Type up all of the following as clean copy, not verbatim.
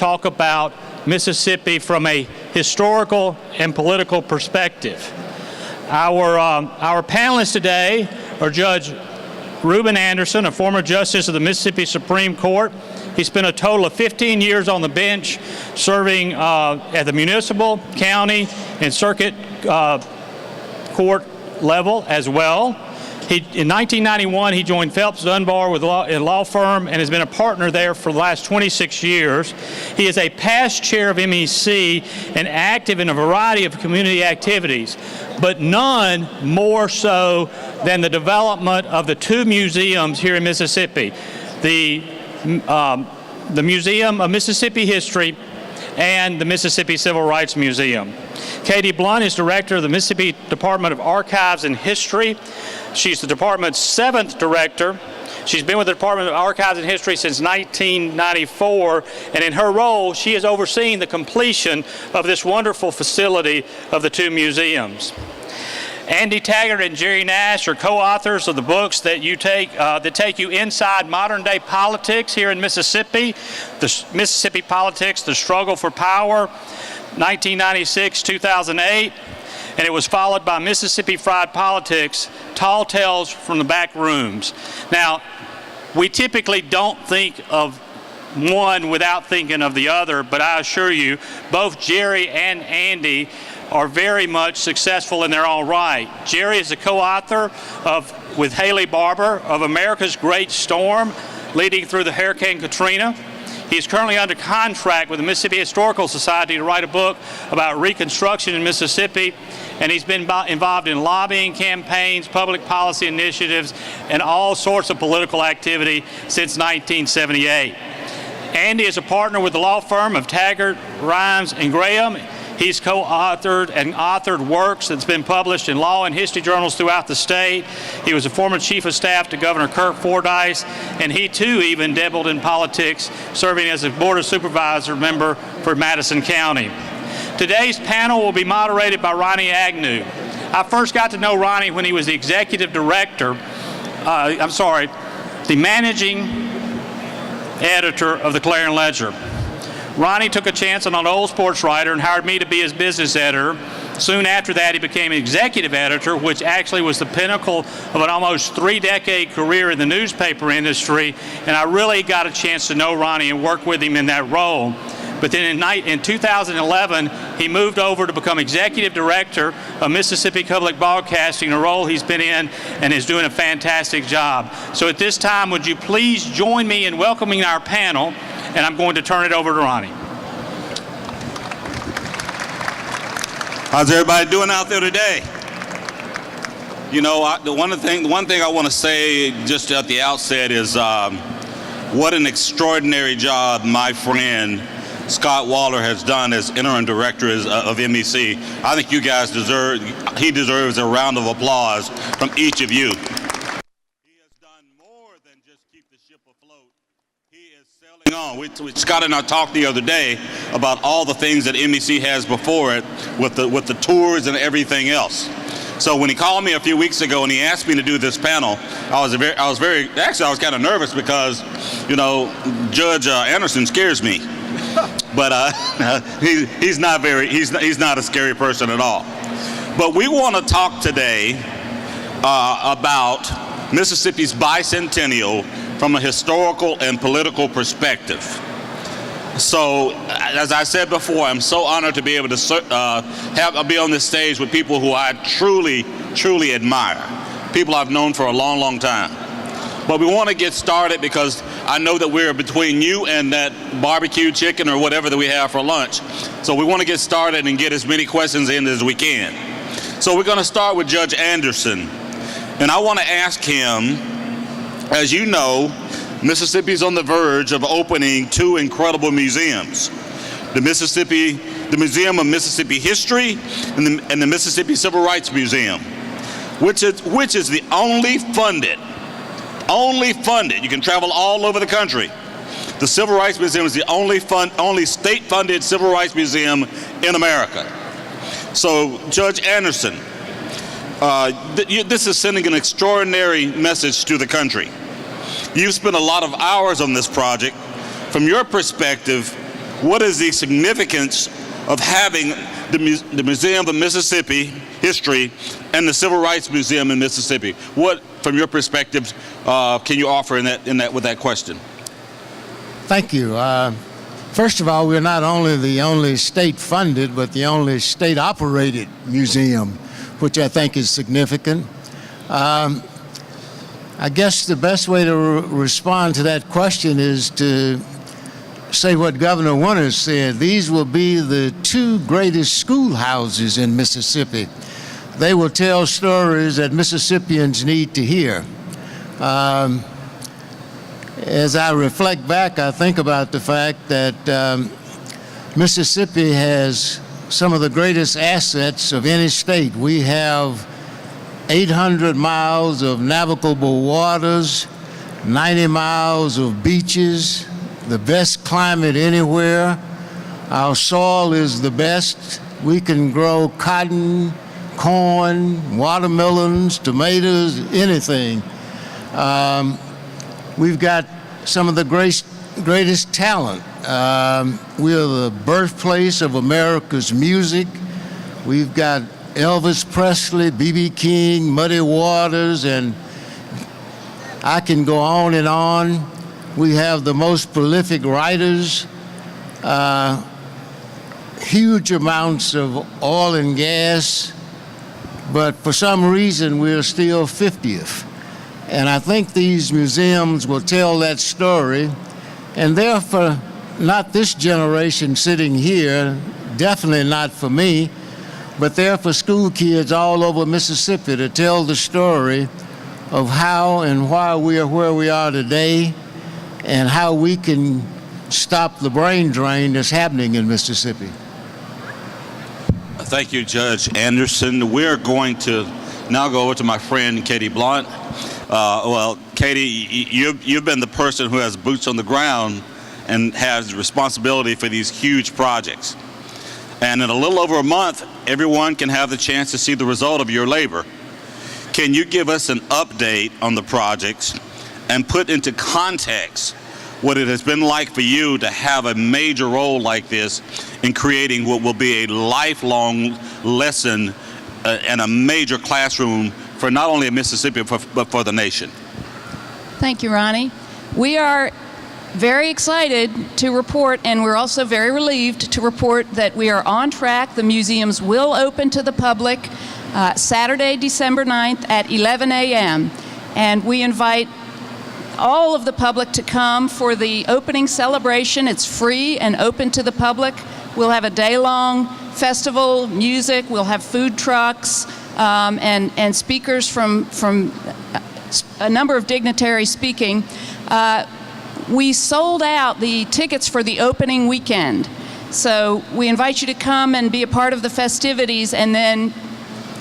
talk about Mississippi from a historical and political perspective. Our panelists today are Judge Reuben Anderson, a former justice of the Mississippi Supreme Court. He spent a total of 15 years on the bench serving at the municipal, county, and circuit court level as well. In 1991, he joined Phelps Dunbar with a law firm and has been a partner there for the last 26 years. He is a past chair of MEC and active in a variety of community activities, but none more so than the development of the two museums here in Mississippi, the Museum of Mississippi History and the Mississippi Civil Rights Museum. Katie Blunt is director of the Mississippi Department of Archives and History. She's the department's 7th director. She's been with the Department of Archives and History since 1994, and in her role, she has overseen the completion of this wonderful facility of the two museums. Andy Taggart and Jerry Nash are co-authors of the books that take you inside modern-day politics here in Mississippi, the Mississippi Politics, The Struggle for Power, 1996-2008, and it was followed by Mississippi Fried Politics, Tall Tales from the Back Rooms. Now, we typically don't think of one without thinking of the other, but I assure you, both Jerry and Andy are very much successful in their own right. Jerry is a co-author with Haley Barber of America's Great Storm, leading through the Hurricane Katrina. He's currently under contract with the Mississippi Historical Society to write a book about Reconstruction in Mississippi, and he's been involved in lobbying campaigns, public policy initiatives, and all sorts of political activity since 1978. Andy is a partner with the law firm of Taggart, Rhymes, and Graham. He's co-authored and authored works that's been published in law and history journals throughout the state. He was a former chief of staff to Governor Kirk Fordyce, and he too even dabbled in politics, serving as a Board of Supervisor member for Madison County. Today's panel will be moderated by Ronnie Agnew. I first got to know Ronnie when he was the executive director, the managing editor of the Clarion Ledger. Ronnie took a chance on an old sports writer and hired me to be his business editor. Soon after that, he became executive editor, which actually was the pinnacle of an almost 3-decade career in the newspaper industry, and I really got a chance to know Ronnie and work with him in that role. But then in 2011, he moved over to become executive director of Mississippi Public Broadcasting, a role he's been in and is doing a fantastic job. So at this time, would you please join me in welcoming our panel, and I'm going to turn it over to Ronnie. How's everybody doing out there today? You know, the one thing I want to say just at the outset is what an extraordinary job my friend Scott Waller has done as interim director of MEC. I think you guys he deserves a round of applause from each of you. He has done more than just keep the ship afloat. He is sailing on. Scott and I talked the other day about all the things that MEC has before it with the tours and everything else. So when he called me a few weeks ago and he asked me to do this panel, I was kind of nervous because, you know, Judge Anderson scares me. But he's not a scary person at all. But we want to talk today about Mississippi's bicentennial from a historical and political perspective. So, as I said before, I'm so honored to be able to be on this stage with people who I truly, truly admire, people I've known for a long, long time. But we want to get started because I know that we're between you and that barbecue chicken or whatever that we have for lunch. So we want to get started and get as many questions in as we can. So we're going to start with Judge Anderson. And I want to ask him, as you know, Mississippi's on the verge of opening two incredible museums. The Museum of Mississippi History and the Mississippi Civil Rights Museum, which is the only funded, you can travel all over the country. The Civil Rights Museum is the only state-funded civil rights museum in America. So, Judge Anderson, this is sending an extraordinary message to the country. You've spent a lot of hours on this project. From your perspective, what is the significance of having the Museum of Mississippi History and the Civil Rights Museum in Mississippi? What, from your perspective, can you offer with that question? Thank you. First of all, we're not only the only state-funded, but the only state-operated museum, which I think is significant. I guess the best way to respond to that question is to say what Governor Winters said. These will be the two greatest schoolhouses in Mississippi. They will tell stories that Mississippians need to hear. As I reflect back, I think about the fact that Mississippi has some of the greatest assets of any state. We have 800 miles of navigable waters, 90 miles of beaches, the best climate anywhere. Our soil is the best. We can grow cotton, corn, watermelons, tomatoes, anything. We've got some of the greatest talent. We're the birthplace of America's music. We've got Elvis Presley, B.B. King, Muddy Waters, and I can go on and on. We have the most prolific writers, huge amounts of oil and gas, but for some reason we're still 50th. And I think these museums will tell that story, and therefore not this generation sitting here, definitely not for me, but they're for school kids all over Mississippi to tell the story of how and why we are where we are today and how we can stop the brain drain that's happening in Mississippi. Thank you, Judge Anderson. We're going to now go over to my friend Katie Blunt. Well, Katie, you've been the person who has boots on the ground and has responsibility for these huge projects. And in a little over a month, everyone can have the chance to see the result of your labor. Can you give us an update on the projects and put into context what it has been like for you to have a major role like this in creating what will be a lifelong lesson and a major classroom for not only Mississippi, but for the nation? Thank you, Ronnie. We are very excited to report, and we're also very relieved to report that we are on track. The museums will open to the public Saturday, December 9th at 11 a.m. And we invite all of the public to come for the opening celebration. It's free and open to the public. We'll have a day-long festival, music, we'll have food trucks, and speakers from a number of dignitaries speaking. We sold out the tickets for the opening weekend. So we invite you to come and be a part of the festivities, and then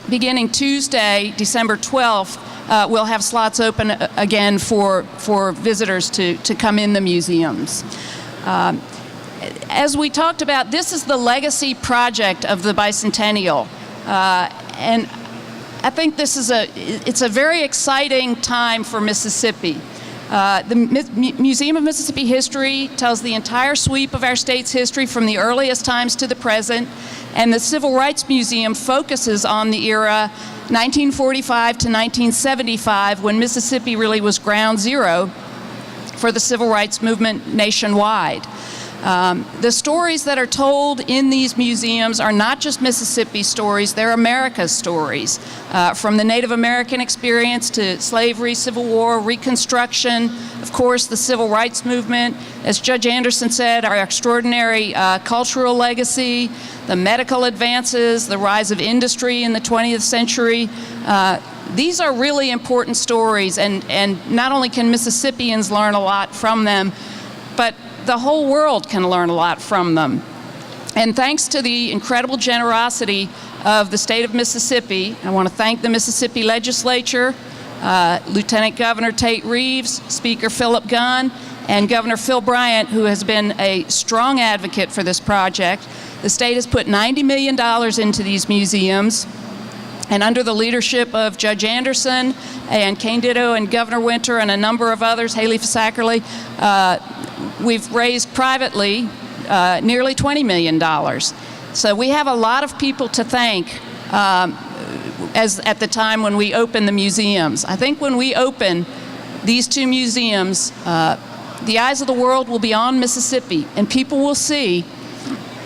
beginning Tuesday, December 12th, we'll have slots open again for visitors to come in the museums. As we talked about, this is the legacy project of the bicentennial. And I think it's a very exciting time for Mississippi. The Museum of Mississippi History tells the entire sweep of our state's history from the earliest times to the present, and the Civil Rights Museum focuses on the era 1945 to 1975, when Mississippi really was ground zero for the civil rights movement nationwide. The stories that are told in these museums are not just Mississippi stories, they're America's stories. From the Native American experience to slavery, Civil War, Reconstruction, of course, the Civil Rights Movement. As Judge Anderson said, our extraordinary cultural legacy, the medical advances, the rise of industry in the 20th century. These are really important stories, and not only can Mississippians learn a lot from them, but the whole world can learn a lot from them. And thanks to the incredible generosity of the state of Mississippi, I want to thank the Mississippi Legislature, Lieutenant Governor Tate Reeves, Speaker Philip Gunn, and Governor Phil Bryant, who has been a strong advocate for this project. The state has put $90 million into these museums, and under the leadership of Judge Anderson and Kane Ditto and Governor Winter and a number of others, Haley Fisackerly, we've raised privately nearly $20 million. So we have a lot of people to thank as at the time when we open the museums. I think when we open these two museums, the eyes of the world will be on Mississippi, and people will see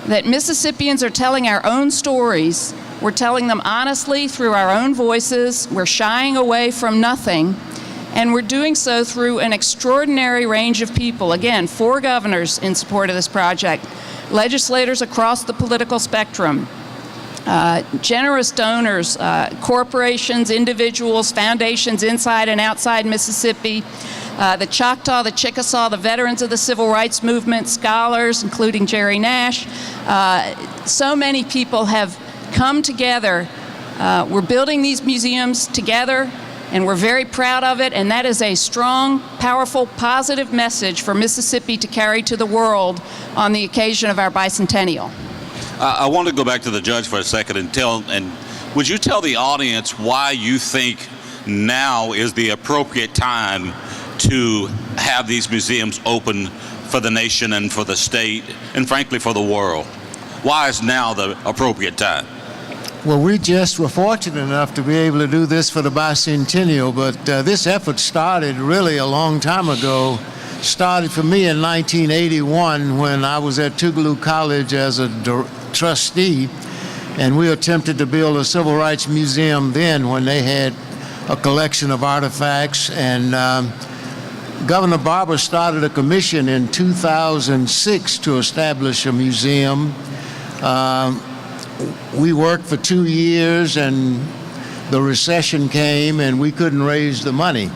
that Mississippians are telling our own stories. We're telling them honestly through our own voices. We're shying away from nothing, and we're doing so through an extraordinary range of people. Again, 4 governors in support of this project, legislators across the political spectrum, generous donors, corporations, individuals, foundations inside and outside Mississippi, the Choctaw, the Chickasaw, the veterans of the Civil Rights Movement, scholars, including Jerry Nash. So many people have come together. We're building these museums together, and we're very proud of it, and that is a strong, powerful, positive message for Mississippi to carry to the world on the occasion of our bicentennial. I want to go back to the judge for a second and would you tell the audience why you think now is the appropriate time to have these museums open for the nation and for the state and frankly for the world? Why is now the appropriate time? Well, we just were fortunate enough to be able to do this for the bicentennial, but this effort started really a long time ago. Started for me in 1981 when I was at Tougaloo College as a trustee, and we attempted to build a civil rights museum then when they had a collection of artifacts, and Governor Barber started a commission in 2006 to establish a museum. We worked for 2 years, and the recession came, and we couldn't raise the money.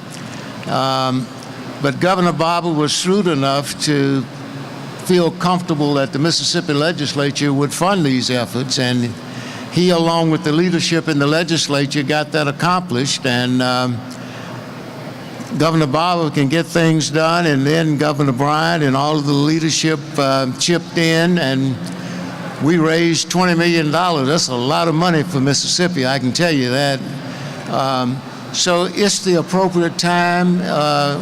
But Governor Barber was shrewd enough to feel comfortable that the Mississippi legislature would fund these efforts, and he, along with the leadership in the legislature, got that accomplished. And Governor Barber can get things done, and then Governor Bryant and all of the leadership chipped in, and we raised $20 million. That's a lot of money for Mississippi, I can tell you that. So it's the appropriate time.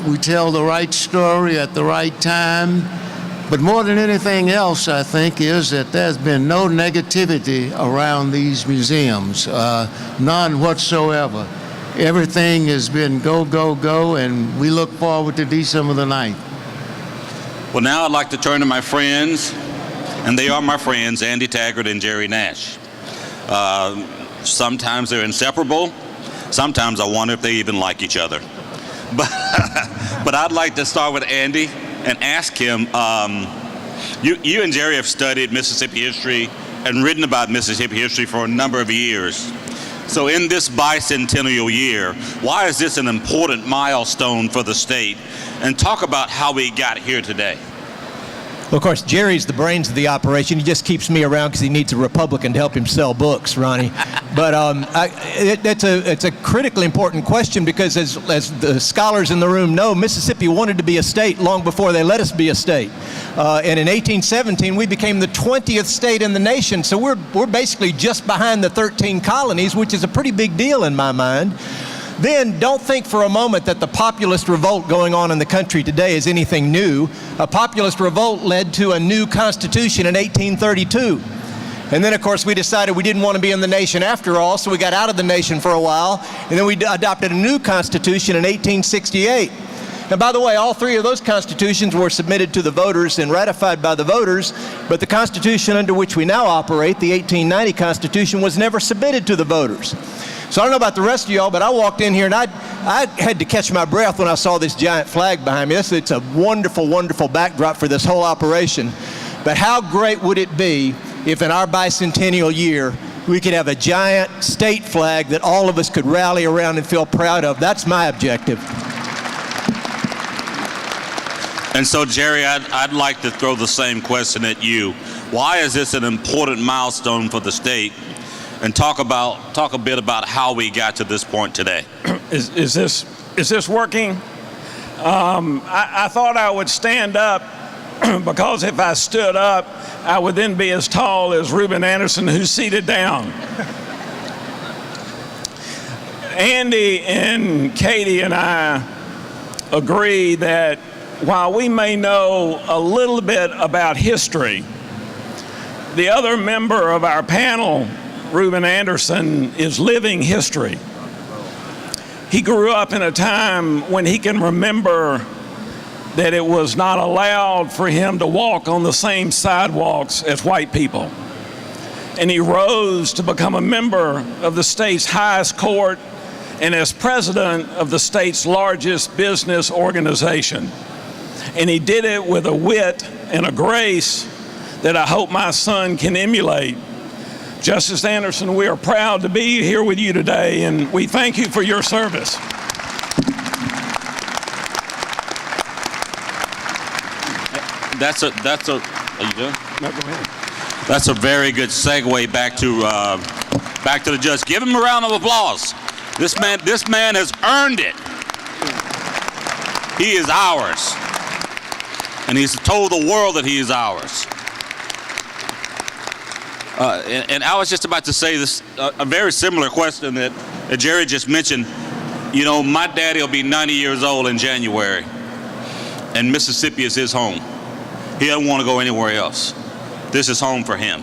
We tell the right story at the right time. But more than anything else, I think, is that there's been no negativity around these museums, none whatsoever. Everything has been go, go, go, and we look forward to December the 9th. Well, now I'd like to turn to my friends, and they are my friends, Andy Taggart and Jerry Nash. Sometimes they're inseparable. Sometimes I wonder if they even like each other. But I'd like to start with Andy and ask him, you and Jerry have studied Mississippi history and written about Mississippi history for a number of years. So in this bicentennial year, why is this an important milestone for the state? And talk about how we got here today. Well, of course, Jerry's the brains of the operation. He just keeps me around because he needs a Republican to help him sell books, Ronnie. But it's a critically important question because, as the scholars in the room know, Mississippi wanted to be a state long before they let us be a state. And in 1817, we became the 20th state in the nation. So we're basically just behind the 13 colonies, which is a pretty big deal in my mind. Then don't think for a moment that the populist revolt going on in the country today is anything new. A populist revolt led to a new constitution in 1832. And then, of course, we decided we didn't want to be in the nation after all, so we got out of the nation for a while, and then we adopted a new constitution in 1868. And by the way, all 3 of those constitutions were submitted to the voters and ratified by the voters, but the constitution under which we now operate, the 1890 Constitution, was never submitted to the voters. So I don't know about the rest of y'all, but I walked in here and I had to catch my breath when I saw this giant flag behind me. It's a wonderful, wonderful backdrop for this whole operation. But how great would it be if in our bicentennial year we could have a giant state flag that all of us could rally around and feel proud of? That's my objective. And so, Jerry, I'd like to throw the same question at you. Why is this an important milestone for the state? And talk a bit about how we got to this point today. Is this working? I thought I would stand up because if I stood up, I would then be as tall as Reuben Anderson, who's seated down. Andy and Katie and I agree that while we may know a little bit about history, The other member of our panel, Reuben Anderson, is living history. He grew up in a time when he can remember that it was not allowed for him to walk on the same sidewalks as white people. And he rose to become a member of the state's highest court and as president of the state's largest business organization. And he did it with a wit and a grace that I hope my son can emulate. Justice Anderson, we are proud to be here with you today, and we thank you for your service. Are you done? No, go ahead. That's a very good segue back to the judge. Give him a round of applause. This man has earned it. He is ours, and he's told the world that he is ours. And I was just about to say this, a very similar question that Jerry just mentioned. You know, my daddy will be 90 years old in January, and Mississippi is his home. He doesn't want to go anywhere else. This is home for him.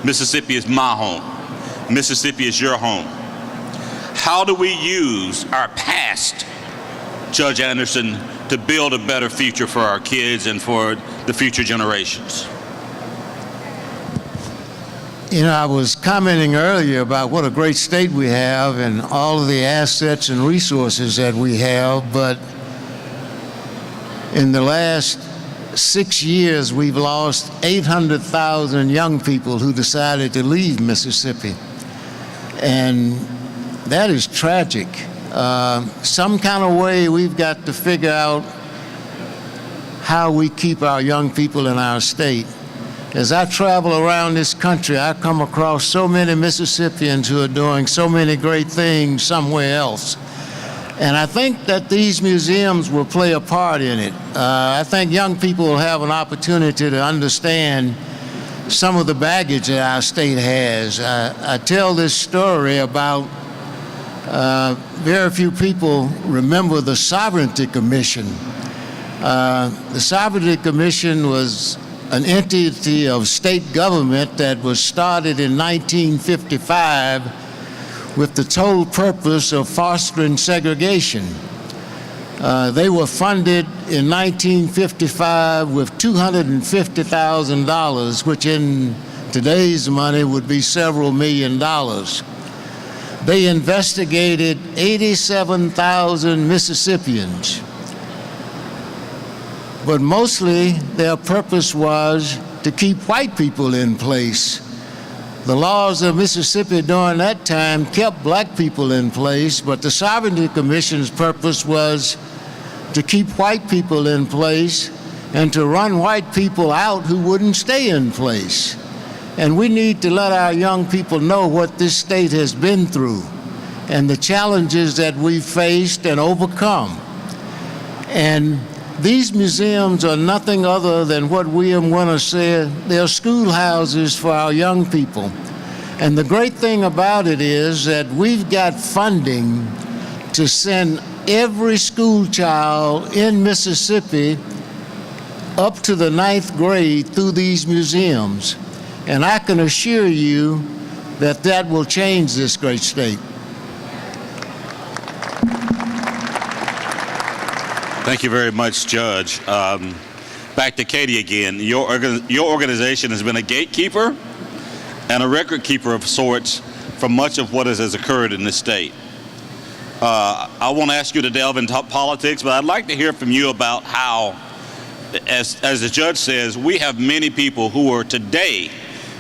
Mississippi is my home. Mississippi is your home. How do we use our past, Judge Anderson, to build a better future for our kids and for the future generations? You know, I was commenting earlier about what a great state we have and all of the assets and resources that we have, but in the last 6 years, we've lost 800,000 young people who decided to leave Mississippi. And that is tragic. Some kind of way we've got to figure out how we keep our young people in our state. As I travel around this country, I come across so many Mississippians who are doing so many great things somewhere else. And I think that these museums will play a part in it. I think young people will have an opportunity to understand some of the baggage that our state has. I tell this story about very few people remember the Sovereignty Commission. The Sovereignty Commission was an entity of state government that was started in 1955 with the total purpose of fostering segregation. They were funded in 1955 with $250,000, which in today's money would be several $million. They investigated 87,000 Mississippians. But mostly their purpose was to keep white people in place. The laws of Mississippi during that time kept black people in place, but the Sovereignty Commission's purpose was to keep white people in place and to run white people out who wouldn't stay in place. And we need to let our young people know what this state has been through and the challenges that we've faced and overcome. And these museums are nothing other than what William Winter said. They're schoolhouses for our young people. And the great thing about it is that we've got funding to send every school child in Mississippi up to the 9th grade through these museums. And I can assure you that that will change this great state. Thank you very much, Judge. Back to Katie again. Your organization has been a gatekeeper and a record keeper of sorts for much of what has occurred in this state. I won't ask you to delve into politics, but I'd like to hear from you about how, as the judge says, we have many people who are today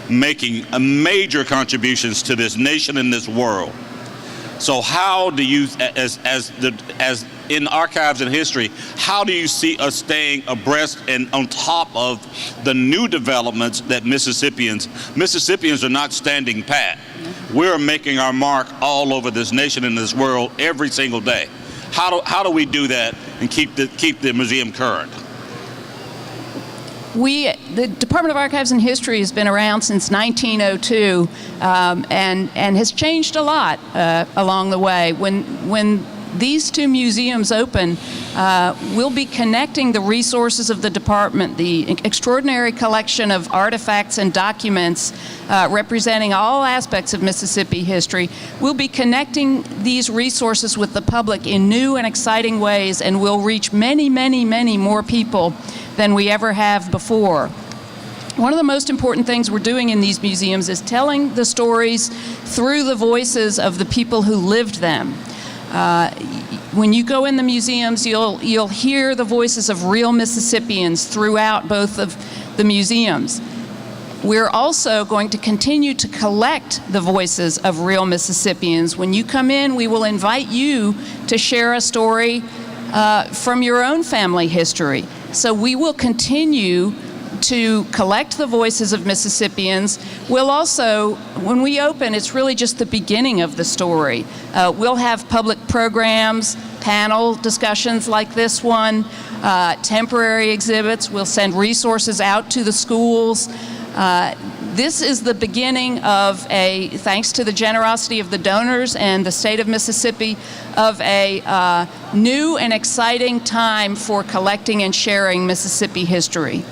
making major contributions to this nation and this world. So how do you, as in archives and history, how do you see us staying abreast and on top of the new developments that Mississippians are not standing pat? We're making our mark all over this nation and this world every single day. How do we do that and keep the museum current? The Department of Archives and History has been around since 1902 and has changed a lot along the way. When these two museums open, we'll be connecting the resources of the department, the extraordinary collection of artifacts and documents representing all aspects of Mississippi history. We'll be connecting these resources with the public in new and exciting ways, and we'll reach many, many, many more people than we ever have before. One of the most important things we're doing in these museums is telling the stories through the voices of the people who lived them. When you go in the museums, you'll hear the voices of real Mississippians throughout both of the museums. We're also going to continue to collect the voices of real Mississippians. When you come in, we will invite you to share a story from your own family history. So we will continue to collect the voices of Mississippians. We'll also, when we open, it's really just the beginning of the story. We'll have public programs, panel discussions like this one, temporary exhibits. We'll send resources out to the schools. This is the beginning of thanks to the generosity of the donors and the state of Mississippi, of a new and exciting time for collecting and sharing Mississippi history.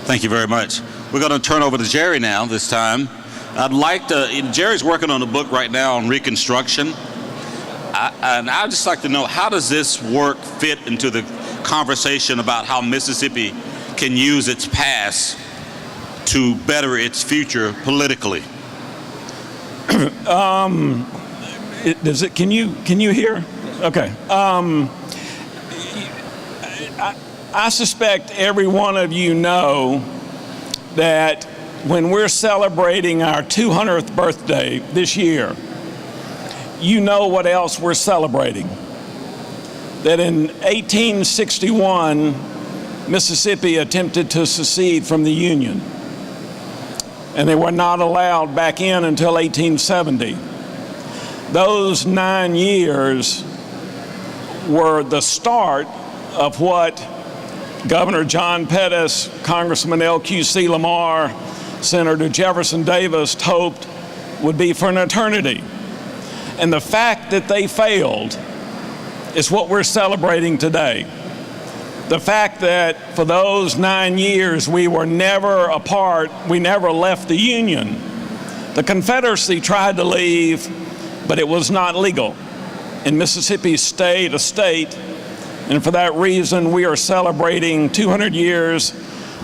Thank you very much. We're going to turn over to Jerry now this time. I'd like to, Jerry's working on a book right now on Reconstruction. And I'd just like to know, how does this work fit into the conversation about how Mississippi can use its past to better its future politically? Can you hear? Okay. I suspect every one of you know that when we're celebrating our 200th birthday this year, you know what else we're celebrating. That in 1861, Mississippi attempted to secede from the Union, and they were not allowed back in until 1870. Those 9 years were the start of what Governor John Pettus, Congressman L.Q.C. Lamar, Senator Jefferson Davis hoped would be for an eternity. And the fact that they failed is what we're celebrating today. The fact that for those 9 years we were never apart, we never left the Union. The Confederacy tried to leave, but it was not legal. And Mississippi stayed a state. And for that reason, we are celebrating 200 years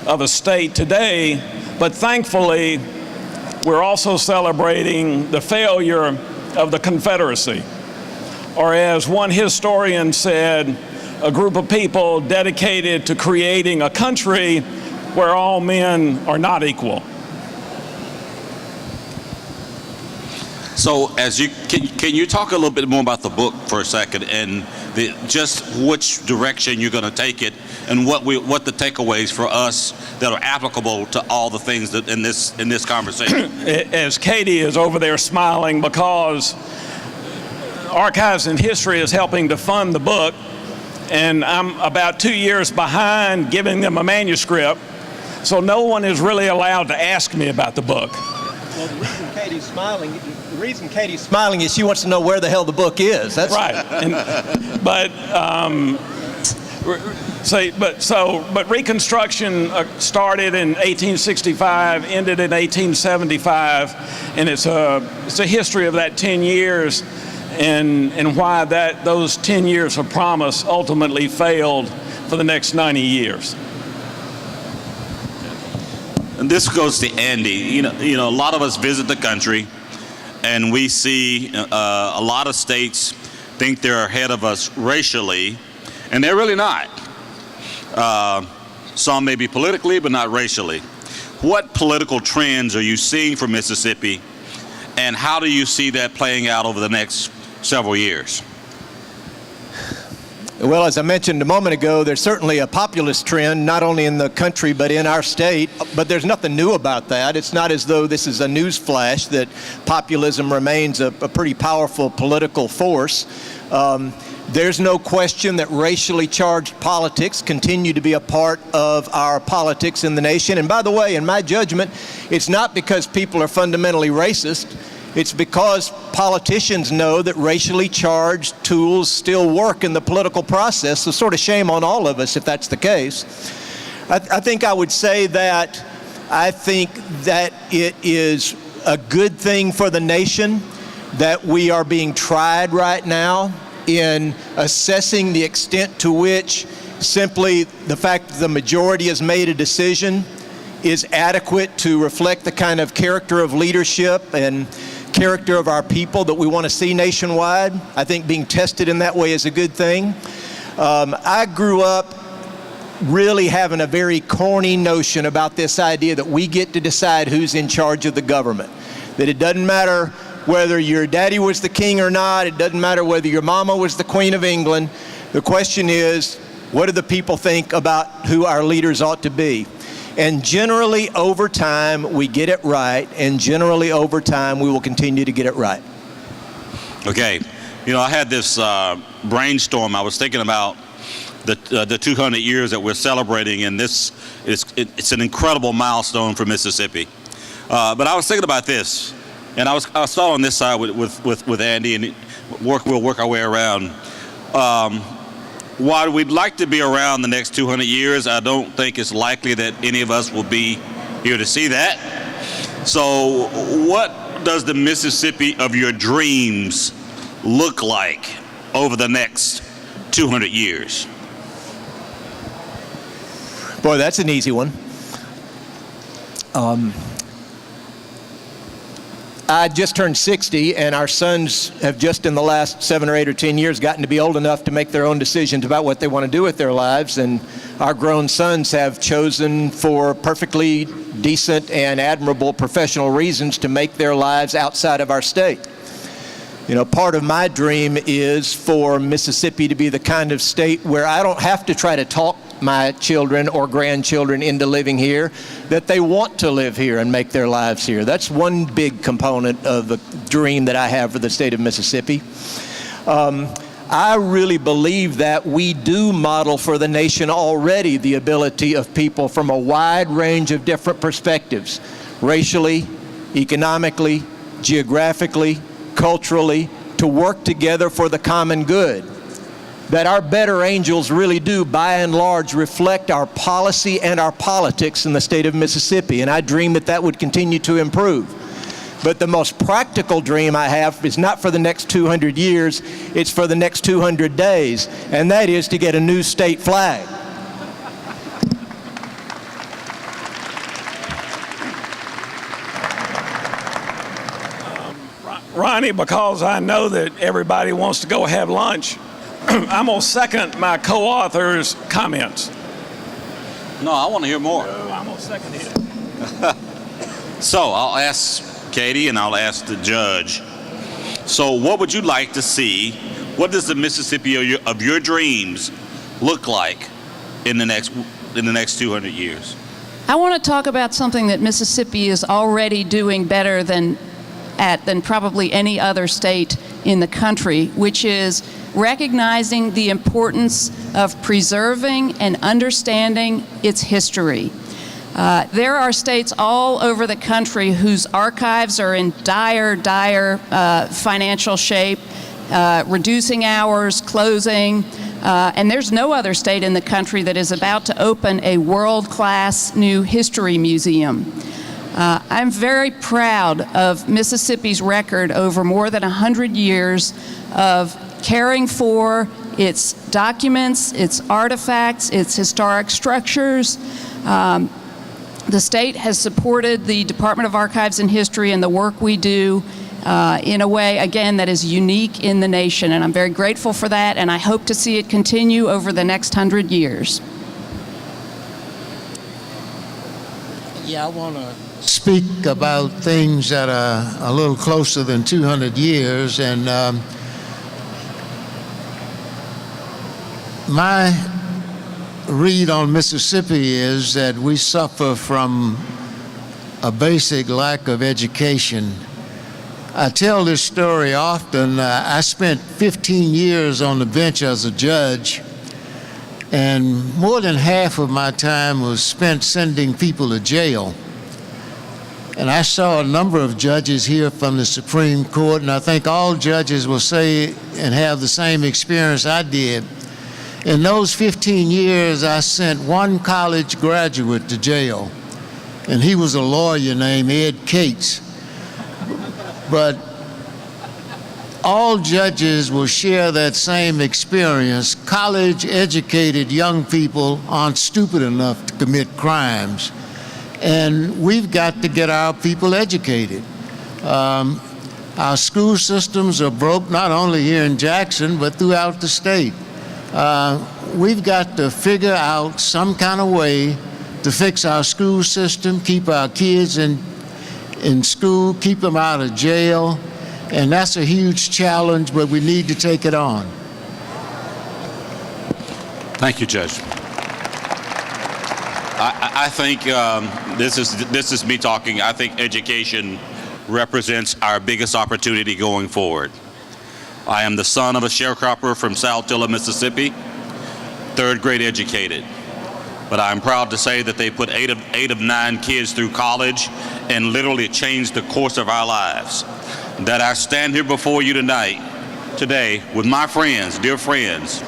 of a state today. But thankfully, we're also celebrating the failure of the Confederacy. Or as one historian said, a group of people dedicated to creating a country where all men are not equal. So, can you talk a little bit more about the book for a second, and just which direction you're going to take it, and what the takeaways for us that are applicable to all the things that in this conversation? As Katie is over there smiling, because Archives and History is helping to fund the book, and I'm about 2 years behind giving them a manuscript, so no one is really allowed to ask me about the book. Well, the reason Katie's smiling is she wants to know where the hell the book is. That's right. But Reconstruction started in 1865, ended in 1875, and it's a history of that 10 years, and why those 10 years of promise ultimately failed for the next 90 years. And this goes to Andy. You know, a lot of us visit the country, and we see a lot of states think they're ahead of us racially, and they're really not. Some may be politically, but not racially. What political trends are you seeing for Mississippi, and how do you see that playing out over the next several years? Well, as I mentioned a moment ago, there's certainly a populist trend, not only in the country but in our state, but there's nothing new about that. It's not as though this is a news flash that populism remains a pretty powerful political force. There's no question that racially charged politics continue to be a part of our politics in the nation. And by the way, in my judgment, it's not because people are fundamentally racist. It's because politicians know that racially charged tools still work in the political process, so sort of shame on all of us if that's the case. I think I would say that I think that it is a good thing for the nation that we are being tried right now in assessing the extent to which simply the fact that the majority has made a decision is adequate to reflect the kind of character of leadership and character of our people that we want to see nationwide. I think being tested in that way is a good thing. I grew up really having a very corny notion about this idea that we get to decide who's in charge of the government. That it doesn't matter whether your daddy was the king or not, it doesn't matter whether your mama was the Queen of England. The question is, what do the people think about who our leaders ought to be? And generally over time, we get it right, and generally over time, we will continue to get it right. Okay, you know, I had this brainstorm. I was thinking about the 200 years that we're celebrating, and it's an incredible milestone for Mississippi. But I was thinking about this, and I saw on this side with Andy, and we'll work our way around. While we'd like to be around the next 200 years, I don't think it's likely that any of us will be here to see that. So what does the Mississippi of your dreams look like over the next 200 years? Boy, that's an easy one. I just turned 60, and our sons have just in the last 7 or 8 or 10 years gotten to be old enough to make their own decisions about what they want to do with their lives, and our grown sons have chosen for perfectly decent and admirable professional reasons to make their lives outside of our state. You know, part of my dream is for Mississippi to be the kind of state where I don't have to try to talk my children or grandchildren into living here, that they want to live here and make their lives here. That's one big component of the dream that I have for the state of Mississippi. I really believe that we do model for the nation already the ability of people from a wide range of different perspectives, racially, economically, geographically, culturally, to work together for the common good. That our better angels really do, by and large, reflect our policy and our politics in the state of Mississippi, and I dream that that would continue to improve. But the most practical dream I have is not for the next 200 years, it's for the next 200 days, and that is to get a new state flag. Ronnie, because I know that everybody wants to go have lunch, I'm going to second my co-author's comments. No, I want to hear more. No, I'm going to second it. So I'll ask Katie and I'll ask the judge. So what would you like to see? What does the Mississippi of your dreams look like in the next 200 years? I want to talk about something that Mississippi is already doing better than probably any other state in the country, which is recognizing the importance of preserving and understanding its history. There are states all over the country whose archives are in dire financial shape, reducing hours, closing, and there's no other state in the country that is about to open a world-class new history museum. I'm very proud of Mississippi's record over more than 100 years of caring for its documents, its artifacts, its historic structures. The state has supported the Department of Archives and History and the work we do in a way, again, that is unique in the nation. And I'm very grateful for that, and I hope to see it continue over the next 100 years. Yeah, I want to speak about things that are a little closer than 200 years, and my read on Mississippi is that we suffer from a basic lack of education. I tell this story often. I spent 15 years on the bench as a judge, and more than half of my time was spent sending people to jail. And I saw a number of judges here from the Supreme Court, and I think all judges will say and have the same experience I did. In those 15 years, I sent one college graduate to jail, and he was a lawyer named Ed Cates. But all judges will share that same experience. College-educated young people aren't stupid enough to commit crimes. And we've got to get our people educated. Our school systems are broke not only here in Jackson, but throughout the state. We've got to figure out some kind of way to fix our school system, keep our kids in school, keep them out of jail. And that's a huge challenge, but we need to take it on. Thank you, Judge. I think this is me talking. I think education represents our biggest opportunity going forward. I am the son of a sharecropper from Saltillo, Mississippi, third grade educated. But I'm proud to say that they put eight of 9 kids through college and literally changed the course of our lives. That I stand here before you today with my friends, dear friends,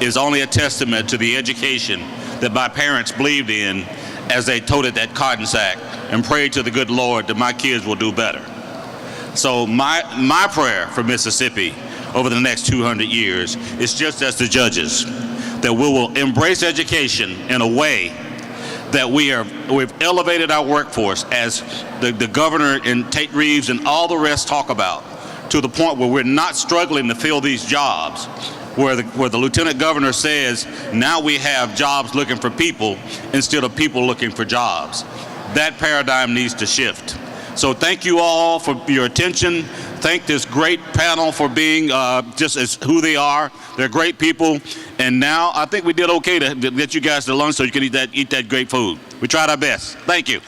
is only a testament to the education that my parents believed in as they toted that cotton sack and prayed to the good Lord that my kids will do better. So my prayer for Mississippi over the next 200 years is just as the judges, that we will embrace education in a way that we've elevated our workforce, as the governor and Tate Reeves and all the rest talk about, to the point where we're not struggling to fill these jobs, where the lieutenant governor says now we have jobs looking for people instead of people looking for jobs. That paradigm needs to shift. So thank you all for your attention. Thank this great panel for being just as who they are. They're great people. And now I think we did okay to get you guys to lunch so you can eat that great food. We tried our best. Thank you.